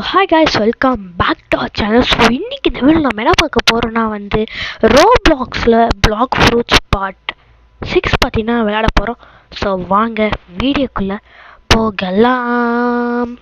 Hi guys, welcome back to our channel. So இன்றைக்கி இந்த video நம்ம என்ன பார்க்க போகிறோன்னா வந்து ரோப்ளாக்ஸில் பிளாக் ஃப்ரூட்ஸ் பார்ட் 6 பார்த்தீங்கன்னா விளையாட போகிறோம். ஸோ வாங்க வீடியோக்குள்ளே போகலாம்.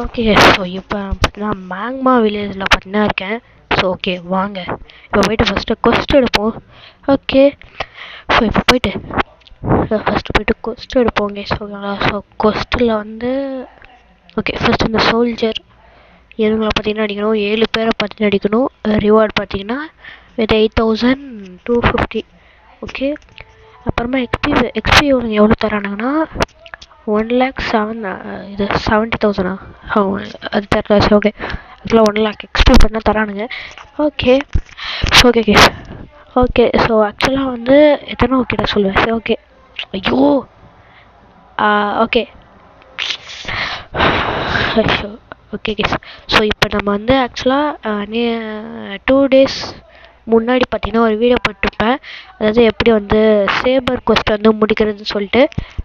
ஓகே, ஸோ இப்போ பார்த்தீங்கன்னா மேங்மா வில்லேஜில் பார்த்தீங்கன்னா இருக்கேன். ஸோ ஓகே வாங்க இப்போ போய்ட்டு ஃபஸ்ட்டு கொஸ்ட் எடுப்போம். ஓகே, ஸோ இப்போ போய்ட்டு கொஸ்ட் எடுப்போங்க. ஸோ கொஸ்ட்டில் வந்து ஓகே ஃபஸ்ட் இந்த சோல்ஜர் இவங்களை பார்த்தீங்கன்னா அடிக்கணும். 7 பேரை பார்த்தீங்கன்னா அடிக்கணும். ரிவார்டு பார்த்தீங்கன்னா வித் 8250. ஓகே, அப்புறமா எக்ஸ்பி எவ்வளோ தரானுங்கன்னா 1,07,000 இது 70,000 அது தரல. ஓகே அதில் 1 lakh எக்ஸ்பி பண்ணால் தரானுங்க. ஓகே ஸோ ஓகே ஸோ ஆக்சுவலாக வந்து எத்தனை ஓகே நான் சொல்லுவேன். சரி ஓகே, ஐயோ ஓகே ஓகே கேஸ். ஸோ இப்போ நம்ம வந்து ஆக்சுவலாக 2 days முன்னாடி பார்த்தீங்கன்னா ஒரு வீடியோ போட்டிருப்பேன், அதாவது எப்படி வந்து சேபர் கொஸ்ட் வந்து முடிக்கிறதுன்னு சொல்லிட்டு.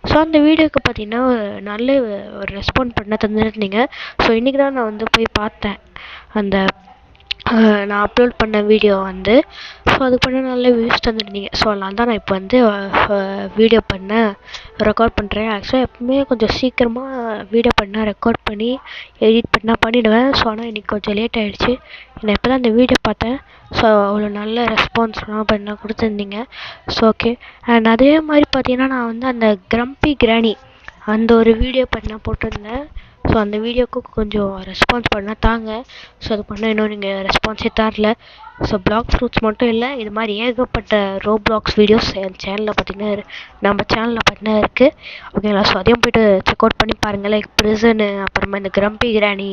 ஸோ அந்த வீடியோக்கு பார்த்தீங்கன்னா நல்ல ஒரு ரெஸ்பாண்ட் பண்ண தந்துருந்தீங்க. ஸோ இன்றைக்கி தான் நான் வந்து போய் பார்த்தேன் அந்த நான் அப்லோட் பண்ண வீடியோ வந்து. ஸோ அதுக்கு பண்ண நல்ல வியூஸ் தந்துருந்தீங்க. ஸோ அதனால தான் நான் இப்போ வந்து வீடியோ ரெக்கார்ட் பண்ணுறேன். ஆக்சுவலாக எப்பவுமே கொஞ்சம் சீக்கிரமாக வீடியோ பண்ணால் ரெக்கார்ட் பண்ணி எடிட் பண்ணால் பண்ணிவிடுவேன். ஸோ ஆனால் இன்றைக்கி கொஞ்சம் லேட் ஆகிடுச்சு. நான் இப்போ தான் அந்த வீடியோ பார்த்தேன். ஸோ அவ்வளோ நல்ல ரெஸ்பான்ஸ்லாம் பண்ண கொடுத்துருந்தீங்க. ஸோ ஓகே, அண்ட் அதே மாதிரி பார்த்தீங்கன்னா நான் வந்து அந்த கிரம்பி கிராணி அந்த ஒரு வீடியோ போட்டிருந்தேன். ஸோ அந்த வீடியோக்கு கொஞ்சம் ரெஸ்பான்ஸ் பண்ணால் தாங்க. ஸோ அது பண்ணால் இன்னும் நீங்கள் ரெஸ்பான்ஸே தரல. ஸோ பிளாக் ஃப்ரூட்ஸ் மட்டும் இல்லை, இது மாதிரி ஏகப்பட்ட ரோப்ளாக்ஸ் வீடியோஸ் என் சேனலில் பார்த்தீங்கன்னா நம்ம சேனலில் பார்த்தீங்கன்னா இருக்குது. ஓகேங்களா, ஸோ அதையும் போய்ட்டு செக் அவுட் பண்ணி பாருங்கள். லைக் ப்ரிசனு, அப்புறமா இந்த கிரம்பி கிராணி.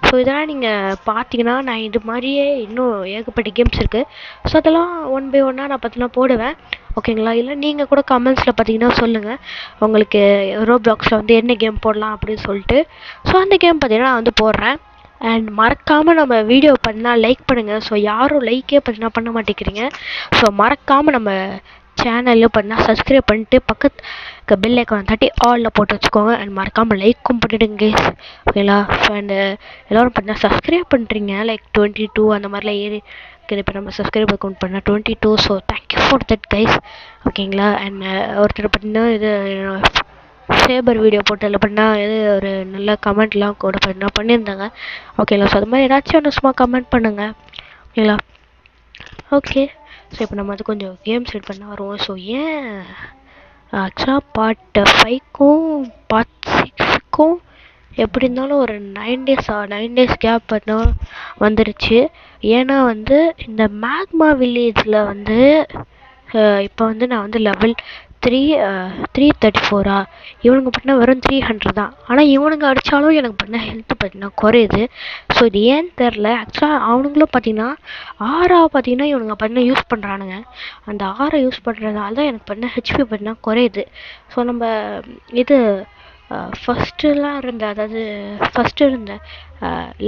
ஸோ இதெல்லாம் நீங்கள் பார்த்தீங்கன்னா நான் இது மாதிரியே இன்னும் ஏகப்பட்ட கேம்ஸ் இருக்குது. ஸோ அதெல்லாம் 1 by 1 நான் பார்த்தீங்கன்னா போடுவேன். ஓகேங்களா, இல்லை நீங்கள் கூட கமெண்ட்ஸில் பார்த்தீங்கன்னா சொல்லுங்கள் உங்களுக்கு ரோப்ளாக்ஸில் வந்து என்ன கேம் போடலாம் அப்படின்னு சொல்லிட்டு. ஸோ அந்த கேம் பார்த்தீங்கன்னா நான் வந்து போடுறேன். அண்ட் மறக்காமல் நம்ம வீடியோ பண்ணால் லைக் பண்ணுங்கள். ஸோ யாரும் லைக்கே பார்த்தீங்கன்னா பண்ண மாட்டேங்கிறீங்க. ஸோ மறக்காமல் நம்ம சேனலில் பண்ணால் சப்ஸ்கிரைப் பண்ணிட்டு பக்கத்து பெல் ஐக்கானை தட்டி ஆலில் போட்டு வச்சுக்கோங்க. அண்ட் மறக்காமல் லைக்கும் பண்ணிவிடுங்க. ஓகேங்களா, அண்டு எல்லோரும் பார்த்தீங்கன்னா சப்ஸ்கிரைப் பண்ணுறீங்க. லைக் 22 அந்த மாதிரிலாம் ஏறி இப்போ நம்ம சப்ஸ்கிரைப் அக்கௌண்ட் பண்ணால் 22. So thank you for that guys. ஓகேங்களா, அண்ட் ஒருத்தர் பார்த்தீங்கன்னா இது சேபர் வீடியோ போட்டதில் பண்ணால் இது ஒரு நல்ல கமெண்ட்லாம் கூட பண்ணால் பண்ணியிருந்தாங்க. ஓகேங்களா, ஸோ அது மாதிரி ஏதாச்சும் ஒன்று சும்மா கமெண்ட் பண்ணுங்கள். ஓகேங்களா, ஓகே ஸோ இப்போ நம்ம அது கொஞ்சம் கேம்ஸ் செட் பண்ண வருவோம். ஸோ ஏன் ஆக்சுவலாக பார்ட் 5க்கும் பார்ட் 6க்கும் எப்படி இருந்தாலும் ஒரு 9 days கேப் பண்ணால் வந்துருச்சு. ஏன்னா வந்து இந்த மேக்மா வில்லேஜில் வந்து இப்போ வந்து நான் வந்து லெவல் 334 இவனுங்க பார்த்தீங்கன்னா வெறும் 300 தான். ஆனால் இவனுங்க அடித்தாலும் எனக்கு பார்த்தீங்கன்னா ஹெல்த்து பார்த்தீங்கன்னா குறையுது. ஸோ இது ஏன்னு தெரில. ஆக்சுவலாக அவனுங்களும் பார்த்தீங்கன்னா பார்த்தீங்கன்னா இவனுங்க பார்த்தீங்கன்னா யூஸ் பண்ணுறானுங்க. அந்த யூஸ் பண்ணுறதுனால தான் எனக்கு பார்த்தீங்கன்னா ஹெச்பி பார்த்தீங்கன்னா குறையுது. ஸோ நம்ம இது ஃபஸ்ட்டுலாம் அதாவது ஃபஸ்ட்டு இருந்த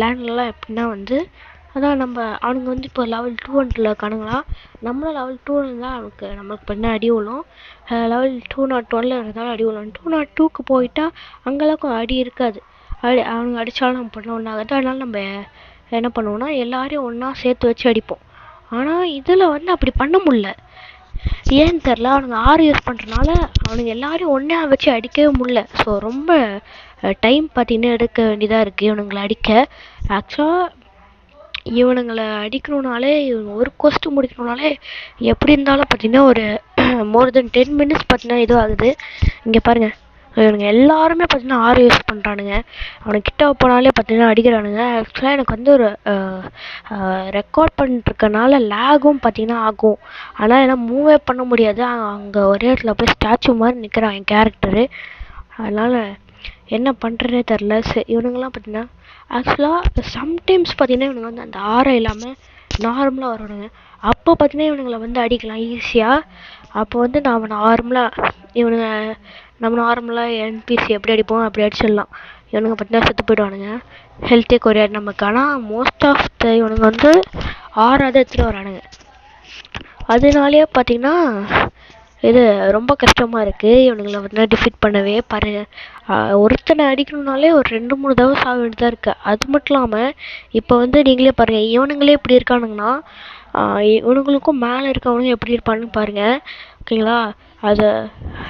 லேண்ட்லலாம் எப்படின்னா வந்து அதான் நம்ம அவனுங்க வந்து இப்போ லெவல் 200 இருக்கானுங்களா, நம்மளும் லெவல் 200 இருந்தால் நம்மளுக்கு பண்ண அடி விழும். லெவல் 201 இருந்தாலும் அடி விழும். 202க்கு போயிட்டால் அங்கெல்லாம் அடி இருக்காது. அவனுங்க அடித்தாலும் நம்ம பண்ண ஒன்றாகுது. அதனால் நம்ம என்ன பண்ணுவோம்னா எல்லாரையும் ஒன்றா சேர்த்து வச்சு அடிப்போம். ஆனால் இதில் வந்து அப்படி பண்ண முடில, ஏன்னு தெரில. அவனுங்க யூஸ் பண்ணுறதுனால அவனுங்க எல்லாரையும் ஒன்றா வச்சு அடிக்கவே முடில. ஸோ ரொம்ப டைம் பார்த்தீங்கன்னா எடுக்க வேண்டியதாக இருக்குது இவனுங்களை அடிக்க. ஆக்சுவலாக இவனுங்களை அடிக்கணுன்னாலே இவங்க ஒரு கொஸ்ட் முடிக்கணுன்னாலே எப்படி இருந்தாலும் பார்த்தீங்கன்னா ஒரு மோர் தென் 10 minutes பார்த்தீங்கன்னா இது ஆகுது. இங்கே பாருங்கள், இவனுங்க எல்லாருமே பார்த்தீங்கன்னா யூஸ் பண்ணுறானுங்க. அவனுக்கு கிட்ட போனாலே பார்த்தீங்கன்னா அடிக்கிறானுங்க. ஆக்சுவலாக எனக்கு வந்து ஒரு ரெக்கார்ட் பண்ணிட்டுருக்கனால லேகும் பார்த்தீங்கன்னா ஆகும். ஆனால் என்னால் மூவே பண்ண முடியாது. அங்கே ஒரே இடத்துல போய் ஸ்டாச்சு மாதிரி நிற்கிறான் என் கேரக்டரு. அதனால் என்ன பண்ணுறதே தெரில. இவனுங்கெல்லாம் பார்த்தீங்கன்னா ஆக்சுவலாக சம்டைம்ஸ் பார்த்தீங்கன்னா இவனுங்க வந்து அந்த இல்லாமல் நார்மலாக வரணுங்க. அப்போ பார்த்தீங்கன்னா இவனுங்களை வந்து அடிக்கலாம் ஈஸியாக. அப்போ வந்து நம்ம நார்மலாக என்பிசி எப்படி அடிப்போம் அப்படி அடிச்சிடலாம். இவனுங்க பார்த்தீங்கன்னா செத்து போய்டுவானுங்க, ஹெல்த்தே குறையாது நமக்கு. ஆனால் மோஸ்ட் ஆஃப் இவனுங்க வந்து 6 எடுத்துகிட்டு வரானுங்க. அதனாலே பார்த்தீங்கன்னா இது ரொம்ப கஷ்டமாக இருக்குது இவனுங்களை வந்து டிஃபீட் பண்ணவே. ஒருத்தனை அடிக்கணும்னாலே ஒரு 2-3 தடவை சாக வேண்டியதாக இருக்குது. அது மட்டும் இல்லாமல் இப்போ வந்து நீங்களே பாருங்கள், இவனுங்களே எப்படி இருக்கானுங்கன்னா இவனுங்களுக்கும் மேலே இருக்கவனுங்க எப்படி இருப்பானுன்னு பாருங்கள். ஓகேங்களா, அதை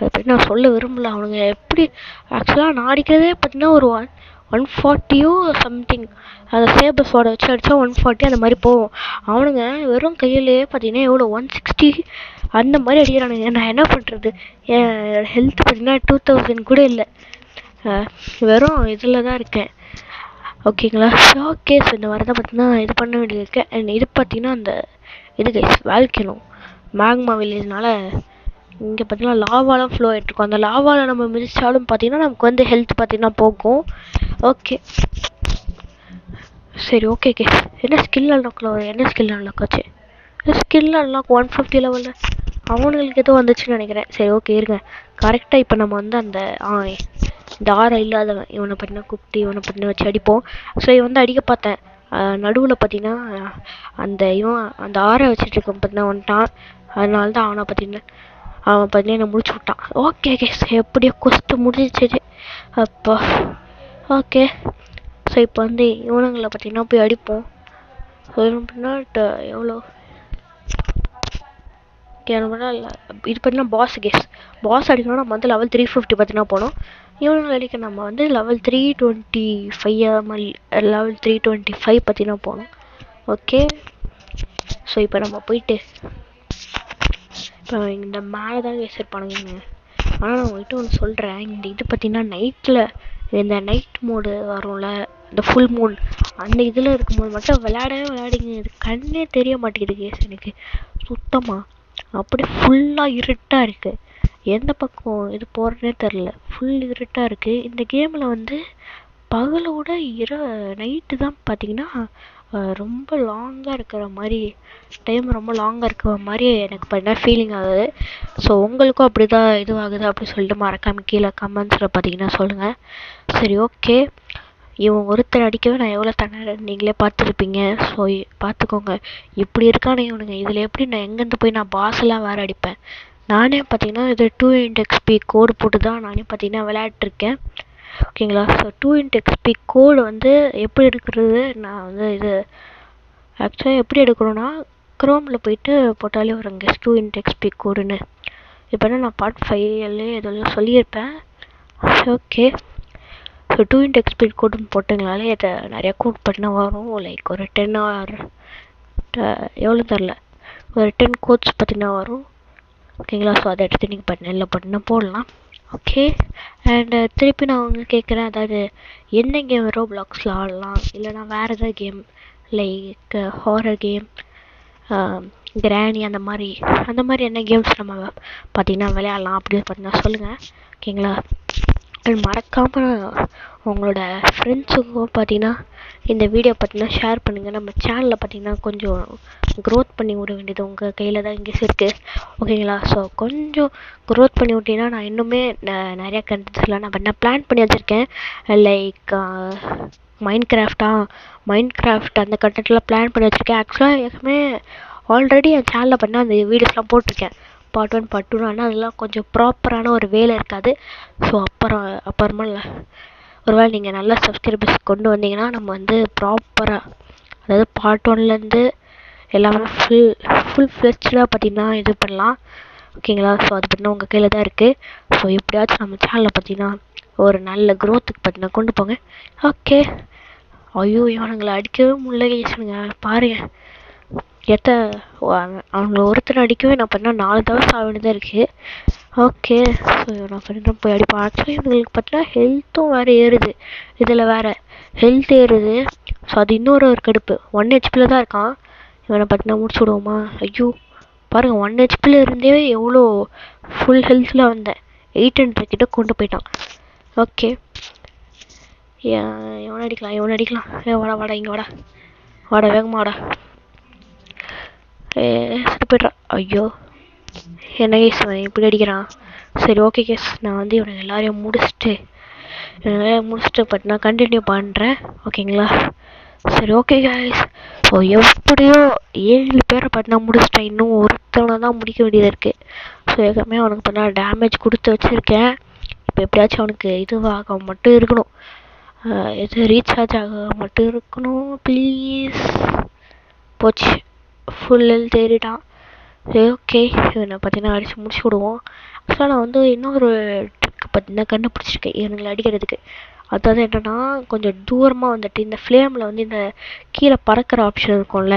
பற்றி நான் சொல்ல விரும்பல. அவனுங்க எப்படி ஆக்சுவலாக நான் அடிக்கிறதே பார்த்தீங்கன்னா ஒரு 140 சம்திங், அதை சேபஸோட வச்சு அடித்தா 140 அந்த மாதிரி போகும். அவனுங்க வெறும் கையிலேயே பார்த்தீங்கன்னா எவ்வளோ 160 அந்த மாதிரி அடிக்கிறானுங்க. நான் என்ன பண்ணுறது, என் ஹெல்த் பார்த்தீங்கன்னா 2000 கூட இல்லை, வெறும் இதில் தான் இருக்கேன். ஓகேங்களா, ஓகே. ஸோ இந்த மாதிரி தான் பார்த்தீங்கன்னா இது பண்ண வேண்டியது இருக்குது. அண்ட் இது பார்த்தீங்கன்னா அந்த இது கைஸ் வால்கனோ மேக்மா வில்லேஜ்னால இங்கே பார்த்தீங்கன்னா லாவாலாம் ஃப்ளோ ஆகிட்ருக்கும். அந்த லாவாவில் நம்ம மிதிச்சாலும் பார்த்தீங்கன்னா நமக்கு வந்து ஹெல்த் பார்த்தீங்கன்னா போகும். ஓகே சரி, ஓகே என்ன ஸ்கில் அன்லாக் ஆச்சு? ஸ்கில் அன்லாக் 150 லெவலில் அவனுங்களுக்கு எதுவும் வந்துச்சுன்னு நினைக்கிறேன். சரி ஓகே இருங்க, கரெக்டாக இப்போ நம்ம வந்து அந்த இந்த ஆரம் இல்லாதவன் இவனை பார்த்தீங்கன்னா கூப்பிட்டு இவனை பார்த்தீங்கன்னா வச்சு அடிப்போம். ஸோ இவன் வந்து அடிக்க பார்த்தேன், நடுவில் பார்த்தீங்கன்னா அந்த ஆரை வச்சுட்டு இருக்க பார்த்தீங்கன்னா வந்துட்டான். அதனால தான் அவன் பார்த்தீங்கன்னா என்னை முடிச்சு விட்டான். ஓகே எப்படியோ கொஸ்து முடிஞ்சிச்சு அப்போ. ஓகே ஸோ இப்போ வந்து இவனுங்களை பார்த்தீங்கன்னா போய் அடிப்போம். ஸோ அப்படின்னா எவ்வளோ இல்லை இது பார்த்தீங்கன்னா பாஸ் அடிக்கணும்னா நம்ம வந்து லெவல் 350 பார்த்தீங்கன்னா போனோம். இவனுங்களை அடிக்க நம்ம வந்து லெவல் 325 மாதிரி லெவல் 325 பார்த்தீங்கன்னா போகணும். ஓகே ஸோ இப்போ நம்ம போயிட்டு இப்போ இந்த மேலே தான் இருப்பானுங்க. ஆனால் நான் உங்கள்கிட்ட ஒன்று சொல்கிறேன், இந்த இது பார்த்தீங்கன்னா நைட்டில் இந்த நைட் மோடு வரும்ல, இந்த ஃபுல் மூன் அந்த இதில் இருக்கும்போது மட்டும் விளையாடிங்க இது கண்ணே தெரிய மாட்டேங்குது கேஸ் எனக்கு சுத்தமாக. அப்படி ஃபுல்லாக இருட்டாக இருக்குது, எந்த பக்கம் இது போகிறதுனே தெரில, ஃபுல் இருட்டாக இருக்குது. இந்த கேமில் வந்து பகலோட நைட்டு தான் பார்த்தீங்கன்னா ரொம்ப லாங்காக இருக்கிற மாதிரி, டைம் ரொம்ப லாங்காக இருக்கிற மாதிரி எனக்கு பார்த்தீங்கன்னா ஃபீலிங் ஆகுது. ஸோ உங்களுக்கும் அப்படி தான் இதுவாகுது அப்படின்னு சொல்லிட்டு மறக்காமல் கீழே கமெண்ட்ஸில் பார்த்தீங்கன்னா சொல்லுங்கள். சரி ஓகே, இவன் ஒருத்தர் அடிக்கவே நான் எவ்வளோ தண்ணி நீங்களே பார்த்துருப்பீங்க. ஸோ பார்த்துக்கோங்க இப்படி இருக்கானே இவனுங்க. இதில் எப்படி நான் எங்கேருந்து போய் நான் பாஸெல்லாம் வேறு அடிப்பேன். நானே பார்த்தீங்கன்னா இது 2xp கோடு போட்டு தான் நானே பார்த்தீங்கன்னா விளையாட்ருக்கேன். ஓகேங்களா, ஸோ 2xp கோடு வந்து எப்படி எடுக்கிறது, நான் வந்து இது ஆக்சுவலாக எப்படி எடுக்கணும்னா க்ரோமில் போயிட்டு போட்டாலே வருங்க 2xp கோடுன்னு. இப்போ நான் பார்ட் 5 இதெல்லாம் சொல்லியிருப்பேன். ஓகே ஸோ 2xp கோடுன்னு போட்டுங்களாலே இதை நிறையா கோட் பண்ணால் வரும். லைக் ஒரு 10 ஆர் எவ்வளோ தெரில, ஒரு 10 கோட்ஸ் பார்த்தீங்கன்னா வரும். ஓகேங்களா, ஸோ அதை எடுத்து நீங்கள் பார்த்தீங்கன்னா போடலாம். ஓகே அண்ட் திருப்பி நான் அவங்க கேட்குறேன், அதாவது என்ன கேம் ரோப்ளாக்ஸில் ஆடலாம், இல்லைனா வேறு ஏதாவது கேம் லைக் ஹாரர் கேம், கிராணி அந்த மாதிரி என்ன கேம்ஸ் நம்ம பார்த்தீங்கன்னா விளையாடலாம் அப்படின்னு பார்த்தீங்கன்னா சொல்லுங்கள். ஓகேங்களா, மறக்காமல் உங்களோட ஃப்ரெண்ட்ஸுக்கும் பார்த்தீங்கன்னா இந்த வீடியோ பார்த்தீங்கன்னா ஷேர் பண்ணுங்கள். நம்ம சேனலில் பார்த்தீங்கன்னா கொஞ்சம் க்ரோத் பண்ணி விட வேண்டியது உங்கள் கையில் தான் இங்கே இருக்குது. ஓகேங்களா, ஸோ கொஞ்சம் க்ரோத் பண்ணி விட்டிங்கன்னா நான் இன்னுமே நிறையா கண்டென்ட்ஸ்லாம் நான் பிளான் பண்ணி வச்சுருக்கேன். லைக் மைன்கிராஃப்ட் அந்த கண்டென்ட்லாம் பிளான் பண்ணி வச்சுருக்கேன். ஆக்சுவலாக எப்பவுமே ஆல்ரெடி என் சேனலில் பார்த்தீங்கன்னா அந்த வீடியோஸ்லாம் போட்டிருக்கேன், பார்ட் 1 பார்ட் 2. ஆனால் அதெல்லாம் கொஞ்சம் ப்ராப்பரான ஒரு வேலை இருக்காது. ஸோ அப்புறமா இல்லை, ஒருவேளை நீங்கள் நல்ல சப்ஸ்கிரைபர்ஸ் கொண்டு வந்தீங்கன்னா நம்ம வந்து ப்ராப்பராக, அதாவது பார்ட் 1லேருந்து எல்லாமே ஃபுல் ஃப்ளெட்ஜாக பார்த்தீங்கன்னா இது பண்ணலாம். ஓகேங்களா, ஸோ அது பார்த்தீங்கன்னா உங்கள் கையில் தான் இருக்குது. ஸோ எப்படியாச்சும் நம்ம சேனலில் பார்த்தீங்கன்னா ஒரு நல்ல க்ரோத்துக்கு பார்த்தீங்கன்னா கொண்டு போங்க. ஓகே, ஐயோ இவனுங்களை அடிக்கவே முடியல பாருங்க, அவங்கள ஒருத்தர் அடிக்கவே நான் பார்த்தீங்கன்னா 4 தடவை சாக வேண்டியதாக இருக்குது. ஓகே ஸோ நான் பார்த்தீங்கன்னா போய் அடிப்பேன். ஆக்சுவலி இவங்களுக்கு பார்த்தீங்கன்னா ஹெல்த்தும் வேறு ஏறுது, இதில் வேறு ஹெல்த் ஏறுது. ஸோ அது இன்னொரு கடுப்பு. 1 HP தான் இருக்கான். இவனை பார்த்தீங்கன்னா முடிச்சு விடுவோமா? ஐயோ பாருங்கள், 1 HP இருந்தே எவ்வளோ ஃபுல் ஹெல்த்தில் வந்தேன், 800 கிட்ட கொண்டு போயிட்டான். ஓகே இவனை அடிக்கலாம். வாடா இங்கே வாடா வேகமாக வாடா. சரி போய்ட்றான். ஐயோ என்ன கேஸ் இப்படி அடிக்கிறான். சரி ஓகே கேஸ், நான் வந்து இவனை எல்லாரையும் முடிச்சுட்டு பார்த்தீங்கன்னா கண்டினியூ பண்ணுறேன். ஓகேங்களா, சரி ஓகே கைஸ், ஸோ எப்படியோ 7 பேரை பார்த்தீங்கன்னா முடிச்சிட்டேன். இன்னும் ஒருத்தவனை தான் முடிக்க வேண்டியது இருக்குது. ஸோ ஏற்கனவே அவனுக்கு பார்த்தீங்கன்னா டேமேஜ் கொடுத்து வச்சுருக்கேன். இப்போ எப்படியாச்சும் அவனுக்கு இதுவாக மட்டும் இருக்கணும், இது ரீசார்ஜ் ஆக மட்டும் இருக்கணும் ப்ளீஸ். போச்சு, ஃபுல் ஹெல்த் ஏறிட்டான். சரி ஓகே, இவனை பார்த்தீங்கன்னா அடித்து முடிச்சு விடுவோம். ஆக்சுவலாக நான் வந்து இன்னொரு ட்ரிக் பார்த்தீங்கன்னா கண்டுபிடிச்சிருக்கேன் இவனுங்களை அடிக்கிறதுக்கு. அதாவது என்னென்னா, கொஞ்சம் தூரமாக வந்துட்டு இந்த ஃப்ளேமில் வந்து இந்த கீழே பறக்கிற ஆப்ஷன் இருக்கும்ல,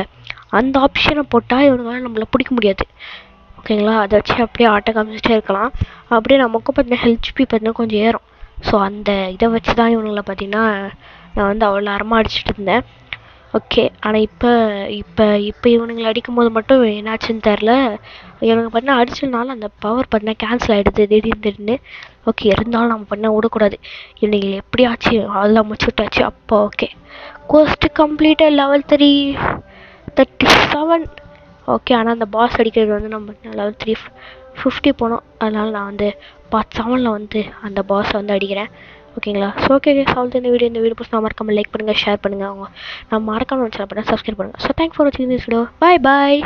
அந்த ஆப்ஷனை போட்டால் இவனுங்களால் நம்மளை பிடிக்க முடியாது. ஓகேங்களா, அதை வச்சு அப்படியே ஆட்டை காமிச்சிட்டே இருக்கலாம். அப்படியே நமக்கும் பார்த்தீங்கன்னா ஹெச்பி பார்த்தீங்கன்னா கொஞ்சம் ஏறும். ஸோ அந்த இதை வச்சு தான் இவனுங்களை பார்த்தீங்கன்னா நான் வந்து அவ்வளோ நேரமாக அடிச்சுட்டு இருந்தேன். ஓகே, ஆனால் இப்போ இப்போ இப்போ இவனுங்களை அடிக்கும் போது மட்டும் என்னாச்சுன்னு தெரில. இவனுங்க பார்த்தீங்கன்னா அடிச்சதுனால அந்த பவர் பார்த்தீங்கன்னா கேன்சல் ஆகிடுது திடீர்னு. ஓகே, இருந்தாலும் நம்ம பண்ண விடக்கூடாது. இவனுங்களை எப்படியாச்சு அதெல்லாம் முடிச்சுட்டாச்சு. அப்போ okay, ghost completed level 337. Okay, ஆனால் அந்த பாஸ் அடிக்கிறது வந்து நம்ம லெவல் 350 போனோம். அதனால் நான் வந்து பார்ட் 7ல் வந்து அந்த பாஸை வந்து அடிக்கிறேன். ஓகேங்களா. ஸோ ஓகே அவ்வளோ இந்த வீடியோ பிடிச்சா மறக்காமல் லைக் பண்ணுங்கள், ஷேர் பண்ணுங்கள். நான் மறக்காமல் சேனல் பண்ண சப்ஸ்கிரைப் பண்ணுங்கள். ஸோ தேங்க்ஸ் ஃபார் வாட்சிங் திஸ் வீடியோ. பாய்.